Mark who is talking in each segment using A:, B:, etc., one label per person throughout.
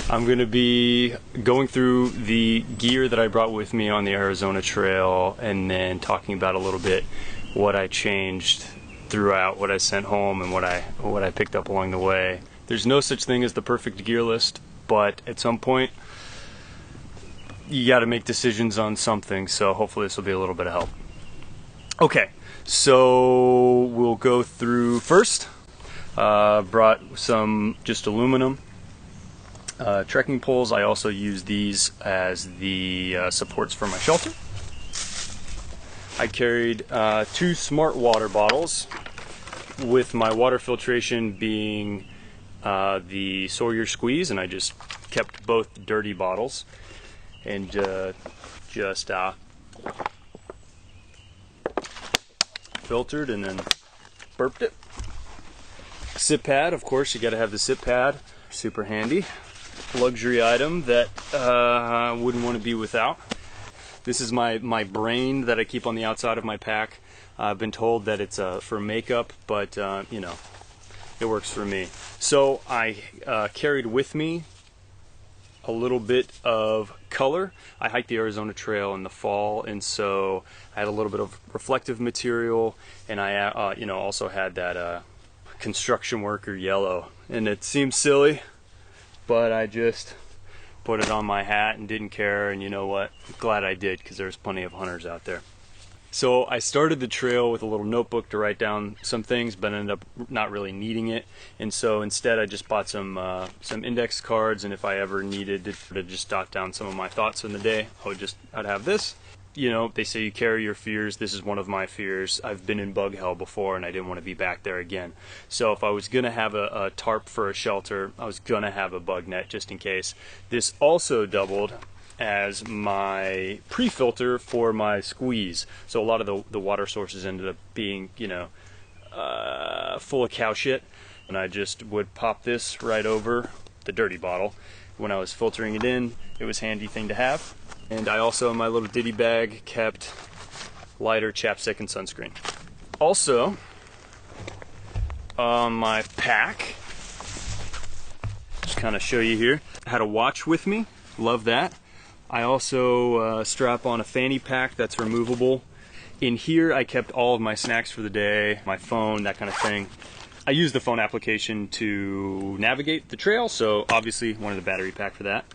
A: I'm going to be going through the gear that I brought with me on the Arizona Trail and then talking about a little bit what I changed throughout, what I sent home, and what I picked up along the way. There's no such thing as the perfect gear list, but at some point you got to make decisions on something, so hopefully this will be a little bit of help. Okay, so we'll go through first. Brought some just aluminum trekking poles. I also use these as the supports for my shelter. I carried 2 smart water bottles, with my water filtration being the Sawyer Squeeze, and I just kept both dirty bottles and just filtered and then burped it. Sip pad, of course, you got to have the sip pad. Super handy. Luxury item that I wouldn't want to be without. This is my brain that I keep on the outside of my pack. I've been told that it's for makeup, but you know, it works for me. So I carried with me a little bit of color. I hiked the Arizona Trail in the fall, and so I had a little bit of reflective material, and I you know, also had that construction worker yellow. And it seems silly, but I just put it on my hat and didn't care, and you know what? Glad I did, because there's plenty of hunters out there. So I started the trail with a little notebook to write down some things, but ended up not really needing it. And so instead I just bought some index cards, and if I ever needed to just jot down some of my thoughts in the day, I'd have this. You know, they say you carry your fears. This is one of my fears. I've been in bug hell before, and I didn't want to be back there again. So if I was going to have a tarp for a shelter, I was going to have a bug net just in case. This also doubled as my pre-filter for my squeeze. So a lot of the water sources ended up being, you know, full of cow shit. And I just would pop this right over the dirty bottle. When I was filtering it in, it was a handy thing to have. And I also, in my little ditty bag, kept lighter, chapstick, and sunscreen. Also, on my pack, just kind of show you here, I had a watch with me. Love that. I also strap on a fanny pack that's removable. In here, I kept all of my snacks for the day, my phone, that kind of thing. I use the phone application to navigate the trail, so obviously wanted a battery pack for that.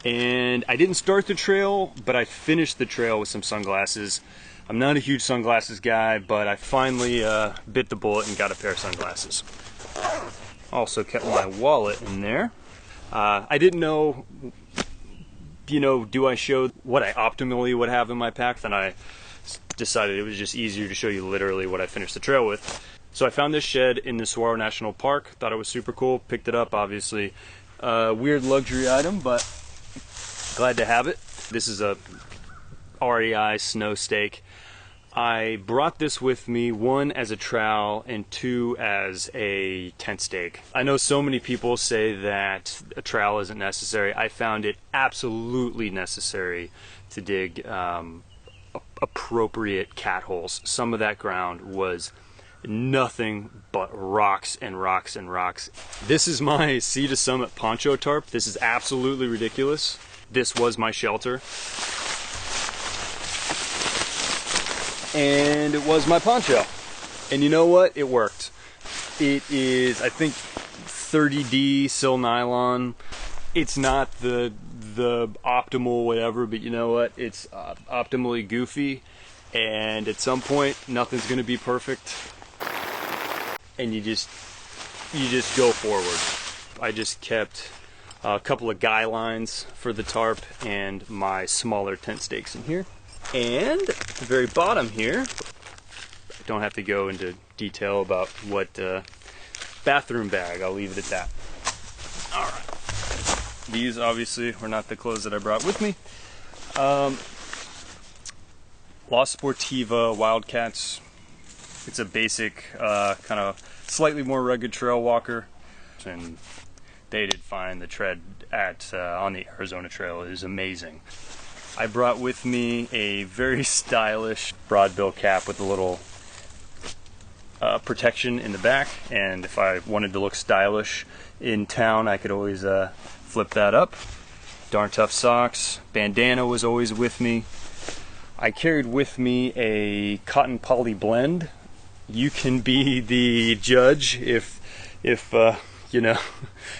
A: And I didn't start the trail, but I finished the trail with some sunglasses. I'm not a huge sunglasses guy, but I finally bit the bullet and got a pair of sunglasses. Also kept my wallet in there. I didn't know, you know, do I show what I optimally would have in my pack? Then I decided it was just easier to show you literally what I finished the trail with. So I found this shed in the Saguaro National Park. Thought it was super cool. Picked it up, obviously. Weird luxury item, but glad to have it. This is a REI snow stake. I brought this with me, 1 as a trowel and 2 as a tent stake. I know so many people say that a trowel isn't necessary. I found it absolutely necessary to dig appropriate cat holes. Some of that ground was nothing but rocks and rocks and rocks. This is my Sea to Summit poncho tarp. This is absolutely ridiculous. This was my shelter, and it was my poncho, and you know what? It worked. It is, I think, 30D sil nylon. It's not the optimal whatever, but you know what? It's optimally goofy, and at some point nothing's going to be perfect, and you just go forward. I just kept a couple of guy lines for the tarp and my smaller tent stakes in here. And at the very bottom here, I don't have to go into detail about what bathroom bag. I'll leave it at that. All right. These obviously were not the clothes that I brought with me. La Sportiva Wildcats. It's a basic, kind of slightly more rugged trail walker, and they did fine. The tread on the Arizona Trail is amazing. I brought with me a very stylish broadbill cap with a little protection in the back, and if I wanted to look stylish in town, I could always flip that up. Darn Tough socks. Bandana was always with me. I carried with me a cotton poly blend. You can be the judge if you know,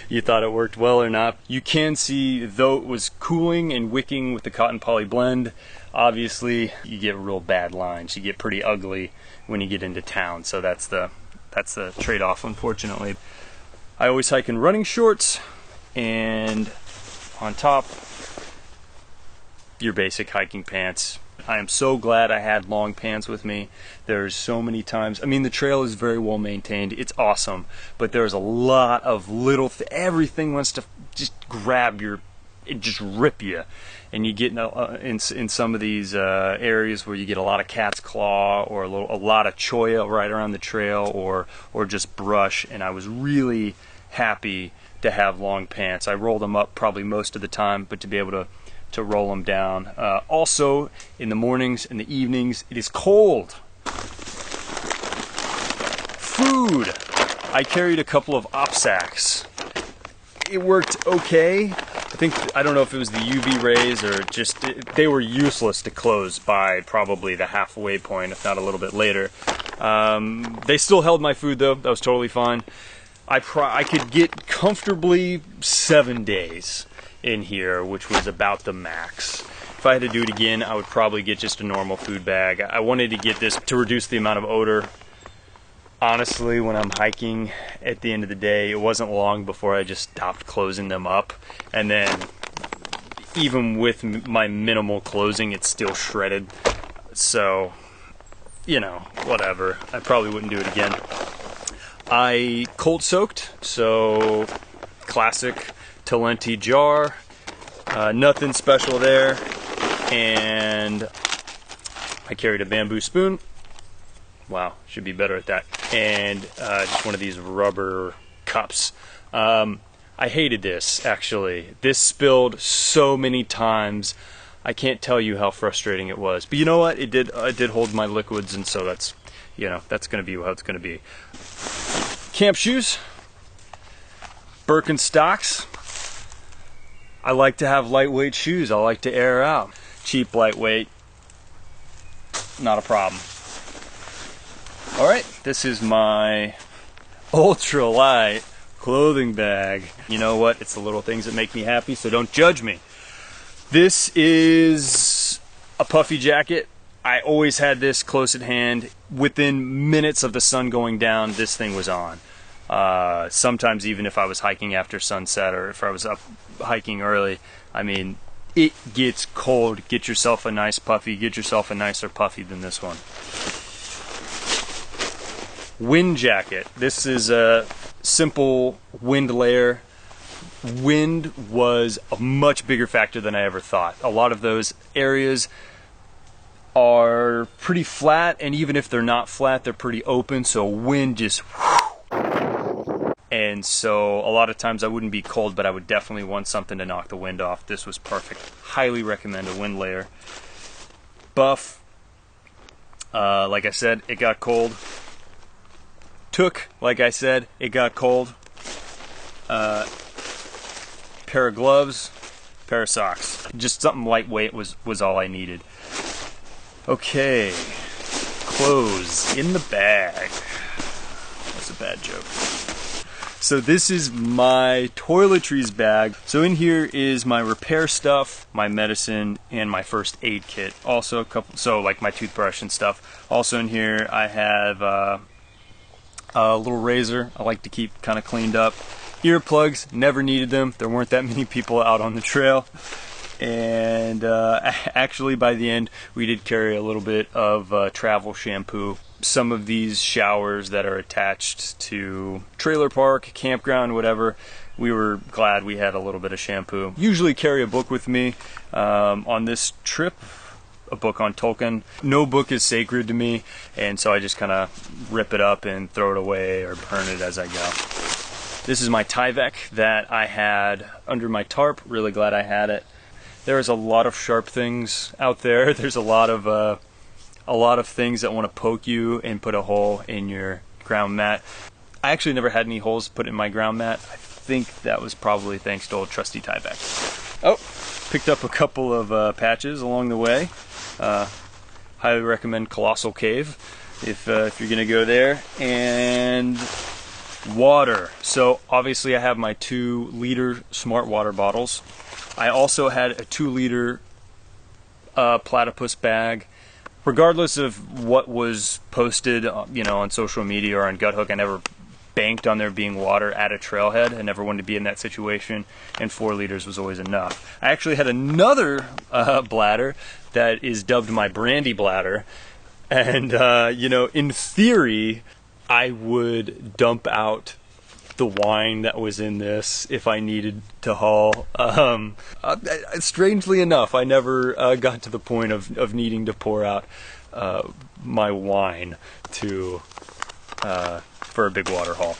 A: you thought it worked well or not. You can see, though it was cooling and wicking with the cotton poly blend, obviously you get real bad lines. You get pretty ugly when you get into town, so that's the trade-off, unfortunately. I always hike in running shorts, and on top, your basic hiking pants. I am so glad I had long pants with me. There's so many times, I mean, the trail is very well maintained, it's awesome, but there's a lot of little, everything wants to just grab your, it just rip you. And you get in some of these areas where you get a lot of cat's claw or a lot of cholla right around the trail, or just brush, and I was really happy to have long pants. I rolled them up probably most of the time, but to be able to roll them down. Also, in the mornings and the evenings, it is cold. Food. I carried a couple of op sacks. It worked okay. I don't know if it was the UV rays or just, they were useless to close by probably the halfway point, if not a little bit later. They still held my food though, that was totally fine. I could get comfortably 7 days in here, which was about the max. If I had to do it again, I would probably get just a normal food bag. I wanted to get this to reduce the amount of odor. Honestly, when I'm hiking at the end of the day, it wasn't long before I just stopped closing them up. And then even with my minimal closing, it's still shredded. So, you know, whatever. I probably wouldn't do it again. I cold soaked, so classic Talenti jar, nothing special there, and I carried a bamboo spoon. Wow, should be better at that. And just one of these rubber cups. I hated this, actually. This spilled so many times. I can't tell you how frustrating it was. But you know what? It did hold my liquids, and so that's, you know, that's going to be how it's going to be. Camp shoes, Birkenstocks. I like to have lightweight shoes. I like to air out. Cheap, lightweight, not a problem. All right, this is my ultralight clothing bag. You know what? It's the little things that make me happy, so don't judge me. This is a puffy jacket. I always had this close at hand. Within minutes of the sun going down, this thing was on. Sometimes even if I was hiking after sunset or if I was up hiking early, I mean, it gets cold. Get yourself a nice puffy. Get yourself a nicer puffy than this one. Wind jacket. This is a simple wind layer. Wind was a much bigger factor than I ever thought. A lot of those areas are pretty flat, and even if they're not flat, they're pretty open, so wind just and so a lot of times I wouldn't be cold, but I would definitely want something to knock the wind off. This was perfect. Highly recommend a wind layer. Buff. Like I said, it got cold. Took, like I said, it got cold. Pair of gloves, pair of socks. Just something lightweight was all I needed. Okay, clothes in the bag. That's a bad joke. So this is my toiletries bag. So in here is my repair stuff, my medicine, and my first aid kit. Also a couple, so like my toothbrush and stuff. Also in here I have a little razor I like to keep kind of cleaned up. Earplugs, never needed them. There weren't that many people out on the trail. And actually by the end we did carry a little bit of travel shampoo. Some of these showers that are attached to trailer park, campground, whatever, we were glad we had a little bit of shampoo. Usually carry a book with me. On this trip, a book on Tolkien. No book is sacred to me, and so I just kind of rip it up and throw it away or burn it as I go. This is my Tyvek that I had under my tarp. Really glad I had it. There's a lot of sharp things out there. There's a lot of things that want to poke you and put a hole in your ground mat. I actually never had any holes put in my ground mat. I think that was probably thanks to old trusty Tyvek. Oh, picked up a couple of patches along the way. Highly recommend Colossal Cave if you're gonna go there. And water. So obviously I have my 2-liter smart water bottles. I also had a 2-liter platypus bag. Regardless of what was posted, on social media or on Guthook, I never banked on there being water at a trailhead. I never wanted to be in that situation, and 4 liters was always enough. I actually had another bladder that is dubbed my brandy bladder, and in theory, I would dump out the wine that was in this if I needed to haul. Strangely enough, I never got to the point of needing to pour out my wine for a big water haul.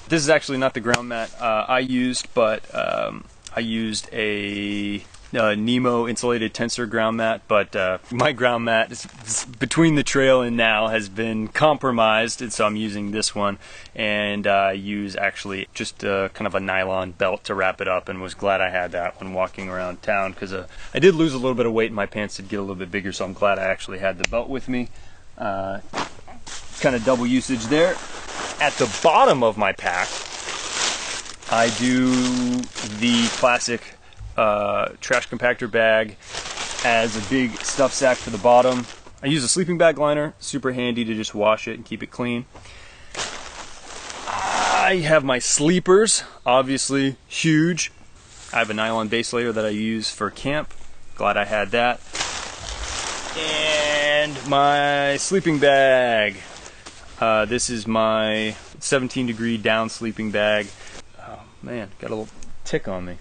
A: This is actually not the ground mat I used, but I used a Nemo insulated tensor ground mat, but my ground mat is between the trail and now has been compromised, and so I'm using this one, and I use actually just kind of a nylon belt to wrap it up, and was glad I had that when walking around town, because I did lose a little bit of weight and my pants did get a little bit bigger, so I'm glad I actually had the belt with me. Kind of double usage there. At the bottom of my pack, I do the classic trash compactor bag as a big stuff sack for the bottom. I use a sleeping bag liner, super handy to just wash it and keep it clean. I have my sleepers, obviously huge. I have a nylon base layer that I use for camp. Glad I had that. And my sleeping bag. This is my 17-degree down sleeping bag. Oh man, got a little tick on me.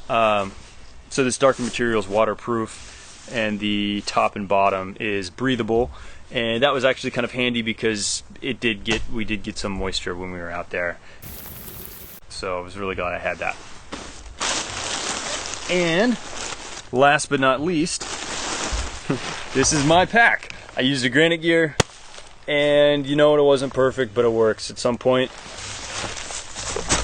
A: So this darker material is waterproof, and the top and bottom is breathable, and that was actually kind of handy because we did get some moisture when we were out there. So I was really glad I had that. And last but not least, this is my pack. I used a Granite Gear, and it wasn't perfect, but it works. At some point,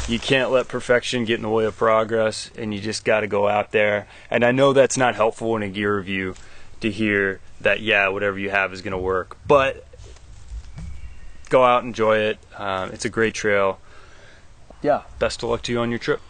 A: you can't let perfection get in the way of progress, and you just got to go out there. And I know that's not helpful in a gear review to hear that, yeah, whatever you have is going to work. But go out, enjoy it. It's a great trail. Yeah, best of luck to you on your trip.